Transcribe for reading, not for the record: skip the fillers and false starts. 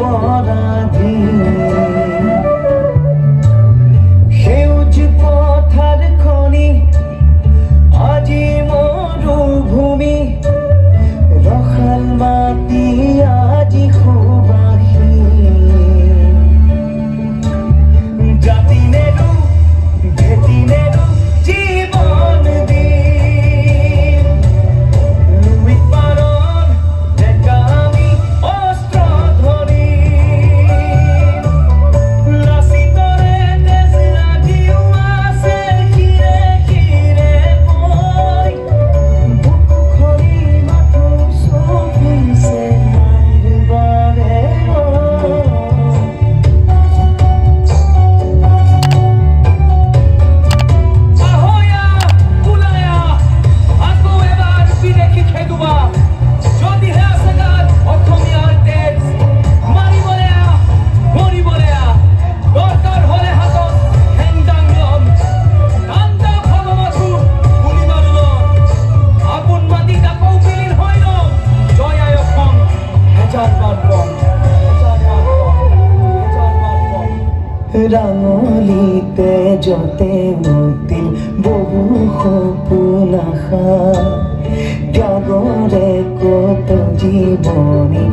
পরাধীন সেউজ পথার খনি আজি মরুভূমি রখাল মাটি আজি সুবাসী জাতি নেরু ভেটি নেরু জীবন দিন লুই পারন দেখামি অস্ত্র ধরি লাসিতরে দেশ লাগিও আছে খিরে খিরে বই বুকু খৰি মাথো চপিছে মাৰিবাৰে আহয়া কুলায়া আকৌ এবাৰ বিদেশী খেদুৱা যদিহে আছে গাত অসমীয়াৰ তেজ মাৰিবলে মৰিবলে দৰকাৰ হ'লে হাতত হেংদাং ল'ম কান্দা ভাগৱতু গুলি মাৰুলম আপোন মাটিত আকৌ বিলীন হৈ ল'ম জয় আই অসম হেজাৰবাৰ কম ৰাঙলিতে যতে মুতিল বহু সপোন আশা ত্যাগৰে কত জীৱনী